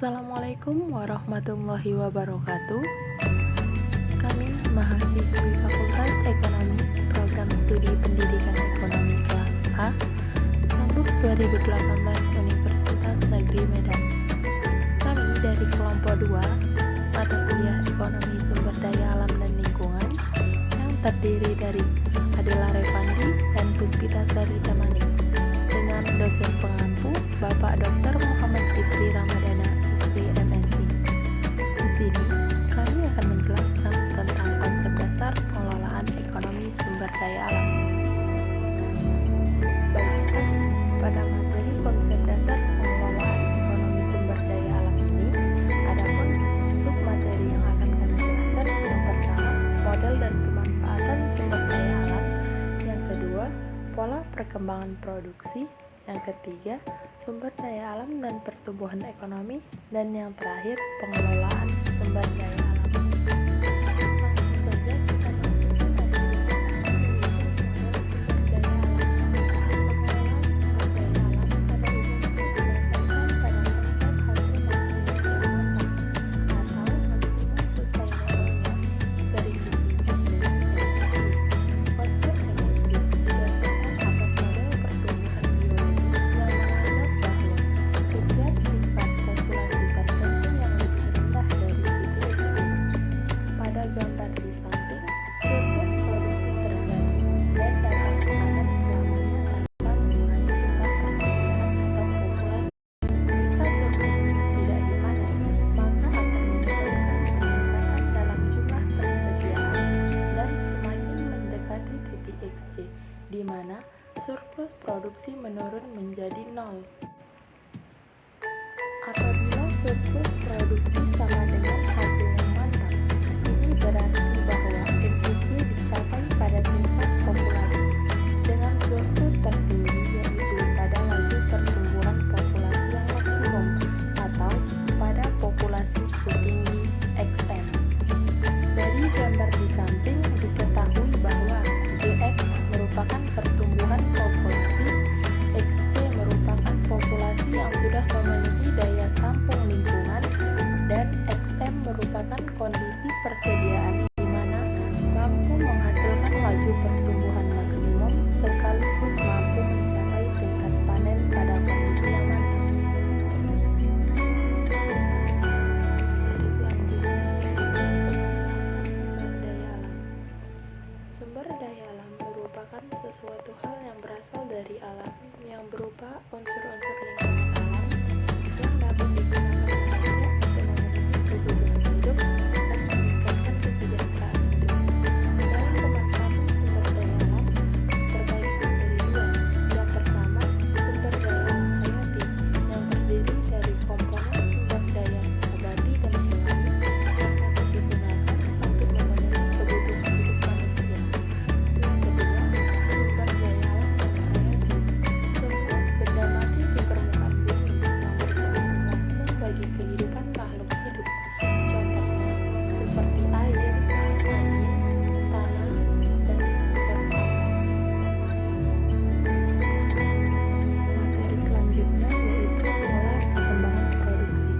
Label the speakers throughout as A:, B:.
A: Assalamualaikum warahmatullahi wabarakatuh. Kami mahasiswi Fakultas Ekonomi Program Studi Pendidikan Ekonomi Kelas A Sambuk 2018 Universitas Negeri Medan. Kami dari kelompok 2 mata kuliah Ekonomi Sumber Daya Alam dan Lingkungan yang terdiri dari Adela Revandi dan Puspita Sari Tamani dengan dosen pengampu Bapak Dr. Muhammad Fitri Ramadana, SPMSI. Di sini kami akan menjelaskan tentang konsep dasar pengelolaan ekonomi sumber daya alam. Baiklah, pada materi konsep dasar pengelolaan ekonomi sumber daya alam ini, adapun submateri yang akan kami jelaskan yang pertama, model dan pemanfaatan sumber daya alam, yang kedua, pola perkembangan produksi, yang ketiga, sumber daya alam dan pertumbuhan ekonomi, dan yang terakhir, pengelolaan sumber daya alam. Langsung saja kita masuk ke materi di mana surplus produksi menurun menjadi nol. Apabila surplus produksi sama dengan hasil yang mantap, ini berarti bahwa efisiensi dicapai pada tingkat populasi dengan surplus tertinggi, yaitu pada laju pertumbuhan populasi yang maksimum atau pada populasi setinggi XM. Dari gambar di samping diketahui bahwa GX merupakan pertumbuhan populasi, XC merupakan populasi yang sudah memenuhi daya tampung lingkungan, dan XM merupakan kondisi persediaan di mana mampu menghasilkan laju pertumbuhan maksimum sekaligus mampu mencapai tingkat panen pada kondisi yang mantap. Dari selanjutnya, sumber daya alam. Sumber daya alam merupakan sesuatu hal yang berasal dari alam yang berupa unsur-unsur lingkungan alam yang dapat digunakan manusia untuk memenuhi kebutuhan hidup dan meningkatkan kesejahteraan hidup. Dalam pemanfaatan sumber daya alam terbagi dari dua. Yang pertama, sumber daya alam hayati yang terdiri dari komponen sumber daya nabati dan hewani yang dapat digunakan untuk memenuhi kebutuhan hidup manusia. Yang kedua, sumber daya alam non-hayati. Semua benda mati di permukaan bumi yang berpengaruh langsung bagi kehidupan makhluk hidup. Contohnya seperti air, angin, tanah, dan sumber air. Materi selanjutnya yaitu pola perkembangan produksi.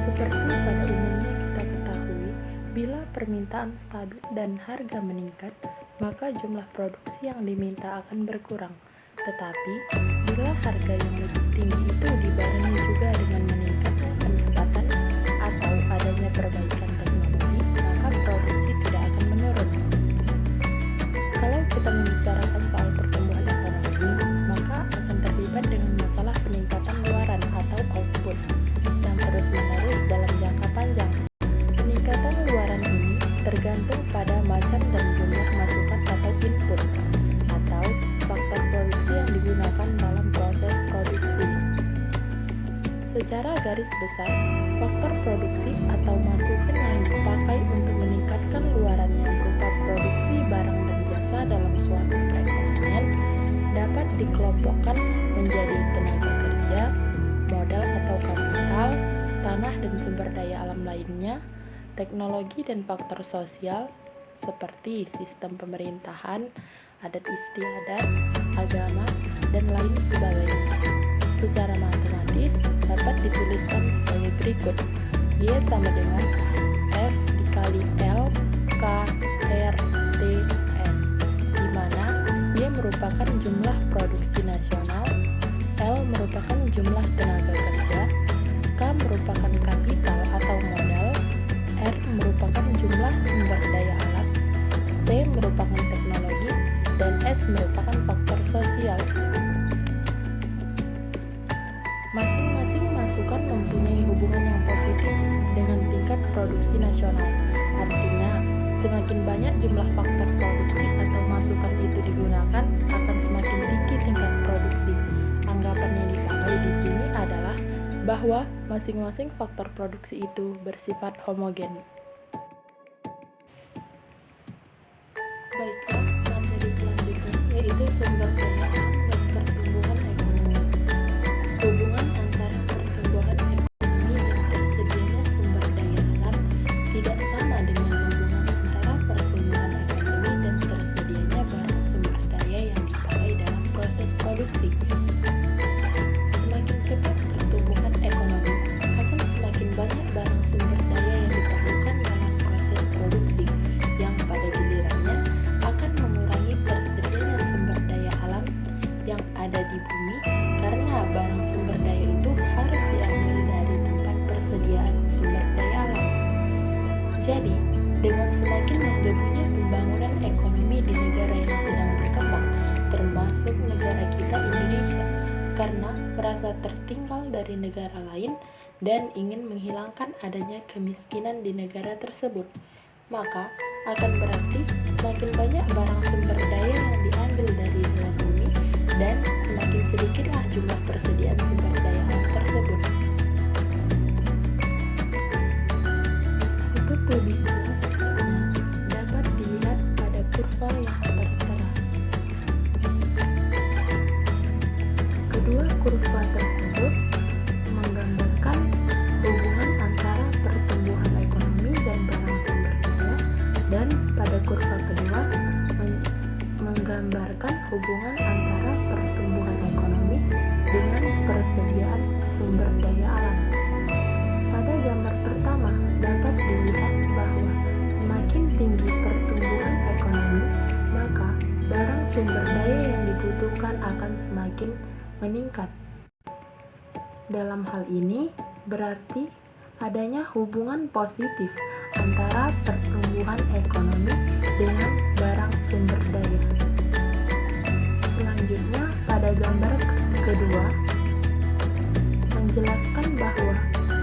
A: Seperti pada umumnya kita ketahui, bila permintaan stabil dan harga meningkat, maka jumlah produksi yang diminta akan berkurang. Tetapi, bila harga yang lebih tinggi itu dibarengi juga dengan meningkatnya pendapatan atau adanya perbaikan teknologi, maka produksi tidak akan menurun. Kalau kita membicarakan soal pertumbuhan ekonomi, maka akan terlibat dengan masalah peningkatan luaran atau output yang terus-menerus dalam jangka panjang. Peningkatan luaran ini tergantung pada macam dan jumlah masukan atau input atau faktor produksi yang digunakan dalam proses produksi. Secara garis besar, faktor produksi atau masukan yang dipakai untuk meningkatkan luaran yang berupa produksi barang dan jasa dalam suatu perekonomian dapat dikelompokkan menjadi tenaga kerja, modal atau kapital, tanah dan sumber daya alam lainnya, teknologi dan faktor sosial seperti sistem pemerintahan, adat istiadat, agama, dan lain sebagainya. Secara matematis dapat dituliskan sebagai berikut. Y sama dengan F dikali L K R T S, di mana Y merupakan jumlah produksi nasional, L merupakan jumlah tenaga kerja, K merupakan kapital atau modal, R merupakan jumlah sumber daya alam, T merupakan teknologi, dan S merupakan faktor sosial. Masing-masing masukan mempunyai hubungan yang positif dengan tingkat produksi nasional. Artinya, semakin banyak jumlah faktor produksi atau masukan itu digunakan, akan semakin tinggi tingkat produksi. Anggapan yang dipakai di sini adalah bahwa masing-masing faktor produksi itu bersifat homogen. Baiklah, materi selanjutnya yaitu sumber daya alam dan pertumbuhan ekonomi. Hubungan antara pertumbuhan ekonomi dan tersedianya sumber daya alam tidak sama dengan hubungan antara pertumbuhan ekonomi dan tersedianya barang sumber daya yang dipakai dalam proses produksi. Semakin cepat pertumbuhan ekonomi, akan semakin banyak barang sumber daya yang diperlukan dalam proses produksi, yang pada gilirannya akan mengurangi tersedianya sumber daya alam yang ada di bumi, karena barang sumber daya itu harus diambil dari tempat persediaan sumber daya alam. Jadi, dengan semakin menggebunya pembangunan ekonomi di negara yang sedang berkembang, termasuk negara kita Indonesia, karena merasa tertinggal dari negara lain dan ingin menghilangkan adanya kemiskinan di negara tersebut, maka akan berarti semakin banyak barang sumber daya yang diambil dari dalam bumi dan semakin sedikitlah jumlah persediaan sumber daya alam tersebut. Untuk lebih jelasnya dapat dilihat pada kurva yang tertera. Kedua kurva tersebut menggambarkan hubungan antara pertumbuhan ekonomi dan barang sumber daya, dan pada kurva kedua menggambarkan hubungan antara pertumbuhan ekonomi dengan persediaan sumber daya alam. Pada gambar pertama dapat dilihat bahwa semakin tinggi pertumbuhan ekonomi, maka barang sumber daya yang dibutuhkan akan semakin meningkat. Dalam hal ini berarti adanya hubungan positif antara pertumbuhan ekonomi dengan barang sumber daya. Selanjutnya pada gambar kedua menjelaskan bahwa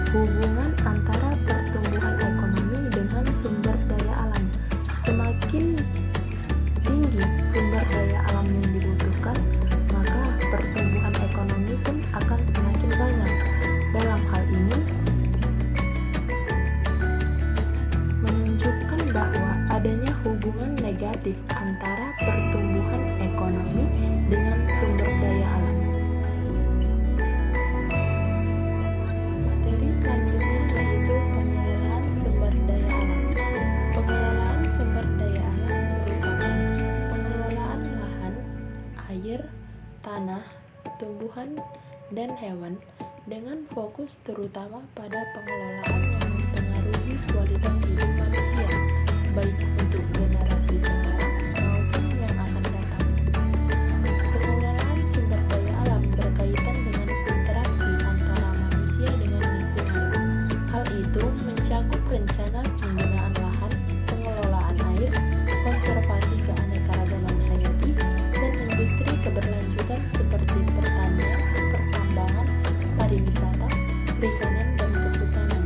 A: hubungan antara pertumbuhan ekonomi dengan sumber daya alam, semakin tinggi sumber daya alam yang dibutuhkan, maka pertumbuhan ekonomi pun akan semakin banyak. Dalam hal ini menunjukkan bahwa adanya hubungan negatif antara pertumbuhan ekonomi dengan sumber daya alam. Materi selanjutnya yaitu pengelolaan sumber daya alam. Pengelolaan sumber daya alam merupakan pengelolaan lahan, air, tanah, tumbuhan, dan hewan dengan fokus terutama pada pengelolaan yang mempengaruhi kualitas hidup manusia, baik untuk generasi sekarang maupun yang akan datang. Pengelolaan sumber daya alam berkaitan dengan interaksi antara manusia dengan lingkungan. Hal itu mencakup rencana penggunaan lahan, pengelolaan air, konservasi keanekaragaman hayati, dan industri keberlanjutan seperti pertanian, pertambangan, pariwisata, perikanan, dan kehutanan.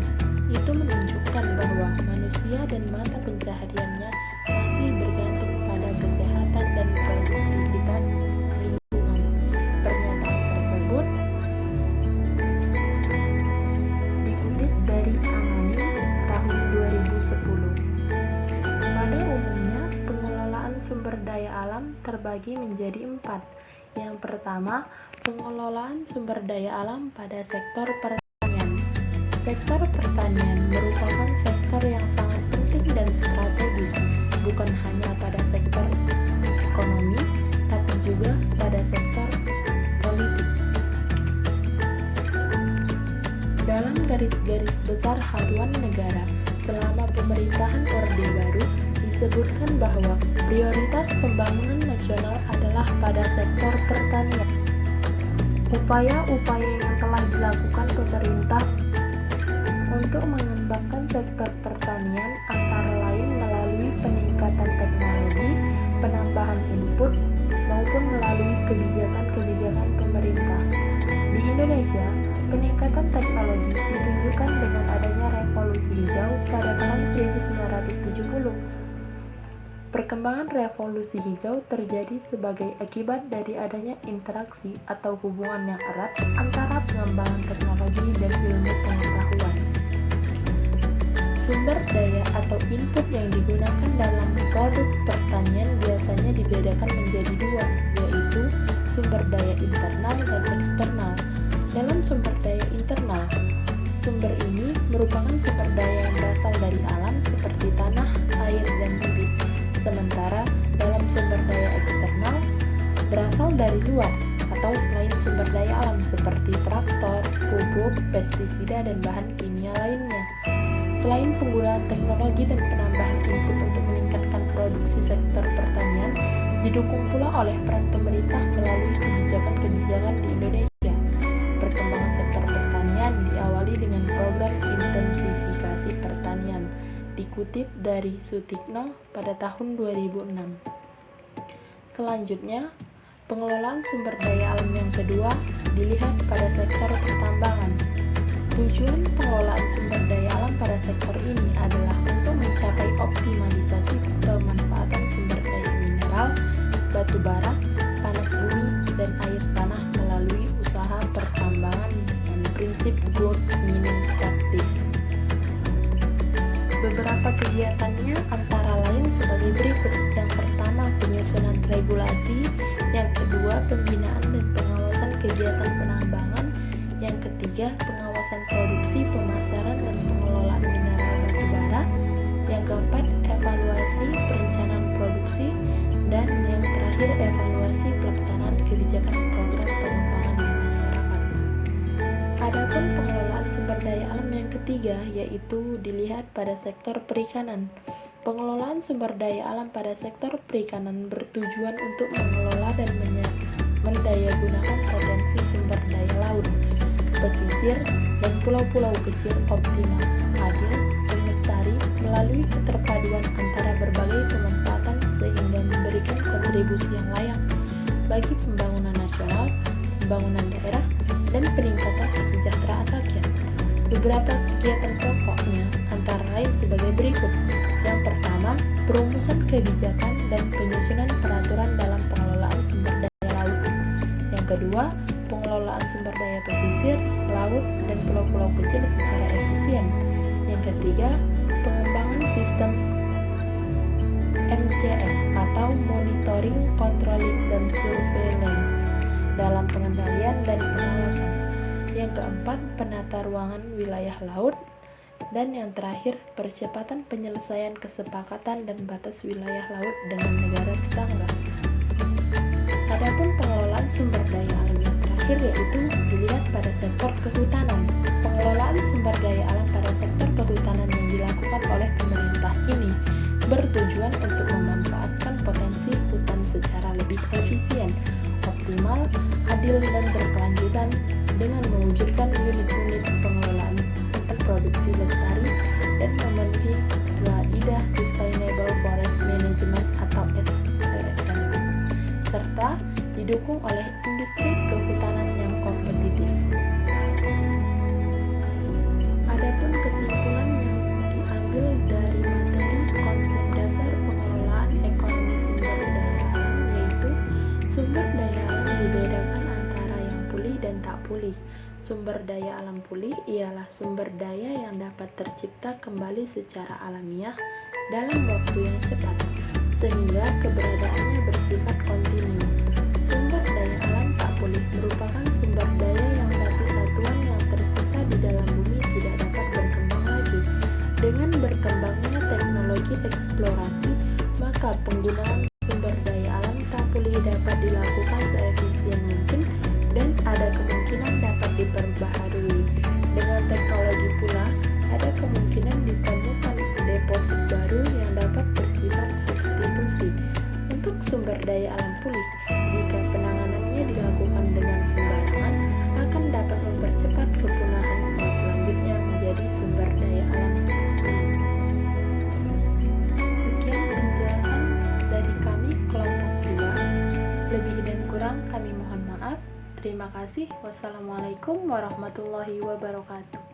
A: Itu menunjukkan bahwa manusia dan mata pencahariannya masih bergantung pada kesehatan dan produktivitas lingkungan. Pernyataan tersebut dikutip dari Anonim tahun 2010. Pada umumnya, pengelolaan sumber daya alam terbagi menjadi 4. Yang pertama, pengelolaan sumber daya alam pada sektor pertanian. Sektor pertanian merupakan sektor yang sangat penting dan strategis, bukan hanya pada sektor ekonomi, tapi juga pada sektor politik. Dalam garis-garis besar haluan negara selama pemerintahan Orde Baru disebutkan bahwa prioritas pembangunan nasional adalah pada sektor pertanian. Upaya-upaya yang telah dilakukan pemerintah untuk mengembangkan sektor pertanian antara lain melalui peningkatan teknologi, penambahan input, maupun melalui kebijakan-kebijakan pemerintah. Di Indonesia, peningkatan teknologi ditunjukkan dengan adanya revolusi hijau pada tahun 1970. Perkembangan revolusi hijau terjadi sebagai akibat dari adanya interaksi atau hubungan yang erat antara pengembangan teknologi dan ilmu pengetahuan. Sumber daya atau input yang digunakan dalam produk pertanian biasanya dibedakan menjadi dua, yaitu sumber daya internal dan eksternal. Dalam sumber daya internal, sumber ini merupakan sumber daya yang berasal dari alam seperti tanah, air, dan bibit. Sementara dalam sumber daya eksternal berasal dari luar atau selain sumber daya alam seperti traktor, pupuk, pestisida, dan bahan kimia lainnya. Selain penggunaan teknologi dan penambahan input untuk meningkatkan produksi sektor pertanian, didukung pula oleh peran pemerintah melalui kebijakan-kebijakan di Indonesia. Perkembangan sektor pertanian diawali dengan program intensifikasi pertanian, dikutip dari Sutikno pada tahun 2006. Selanjutnya, pengelolaan sumber daya alam yang kedua dilihat pada sektor pertambangan. Tujuan pengelolaan sumber daya alam pada sektor ini adalah untuk mencapai optimalisasi pemanfaatan sumber daya mineral, batu bara, panas bumi, dan air tanah melalui usaha pertambangan dengan prinsip gold mining practice. Beberapa kegiatannya antara lain sebagai berikut. Yang pertama, penyusunan regulasi. Yang kedua, pembinaan dan pengawasan kegiatan penambangan. Yang ketiga, pengawasan produksi, pemasaran, dan pengelolaan mineral batu bara. Yang keempat, evaluasi perencanaan produksi. Dan yang terakhir, evaluasi pelaksanaan kebijakan program pengembangan di masyarakat. Adapun pengelolaan sumber daya alam yang ketiga yaitu dilihat pada sektor perikanan. Pengelolaan sumber daya alam pada sektor perikanan bertujuan untuk mengelola dan mendayagunakan potensi sumber daya laut, pesisir, dan pulau-pulau kecil optimal, adil, dan lestari melalui keterpaduan antara berbagai pemanfaatan sehingga memberikan kontribusi yang layak bagi pembangunan nasional, pembangunan daerah, dan peningkatan kesejahteraan rakyat. Beberapa kegiatan pokoknya antara lain sebagai berikut. Yang pertama, perumusan kebijakan dan penyusunan peraturan dalam pengelolaan sumber daya laut. Yang kedua, pengelolaan sumber daya pesisir, laut, dan pulau-pulau kecil secara efisien. Yang ketiga, pengembangan sistem MCS atau Monitoring, Controlling, dan Surveillance dalam pengendalian dan pengawasan. Yang keempat, penata ruangan wilayah laut. Dan yang terakhir, percepatan penyelesaian kesepakatan dan batas wilayah laut dengan negara tetangga. Adapun pengelolaan sumber daya alam yang terakhir yaitu dilihat pada sektor kehutanan. Pengelolaan sumber daya alam pada sektor kehutanan yang dilakukan oleh pemerintah ini bertujuan untuk memanfaatkan potensi hutan secara lebih efisien, optimal, adil, dan berkelanjutan dengan mewujudkan unit-unit pengelolaan untuk produksi lestari dan memenuhi kaidah Sustainable Forest Management atau SFM, serta didukung oleh industri kehutanan yang kompetitif. Adapun kesimpulan yang diambil dari materi konsep dasar pengelolaan ekonomi sumber daya alam yaitu sumber daya alam dibedakan antara yang pulih dan tak pulih. Sumber daya alam pulih ialah sumber daya yang dapat tercipta kembali secara alamiah dalam waktu yang cepat, sehingga keberadaannya bersifat kontinu. Sumber daya alam tak pulih merupakan sumber daya yang satu-satuan yang tersisa di dalam bumi tidak dapat berkembang lagi. Dengan berkembangnya teknologi eksplorasi, maka penggunaan sumber daya alam tak pulih dapat dilakukan seefisien mungkin dan ada kemungkinan dapat diperbaharui. Dengan teknologi sumber daya alam pulih. Jika penanganannya dilakukan dengan sembarangan, akan dapat mempercepat kepunahan yang selanjutnya menjadi sumber daya alam pulih. Sekian penjelasan dari kami kelompok 2. Lebih dan kurang kami mohon maaf. Terima kasih. Wassalamualaikum warahmatullahi wabarakatuh.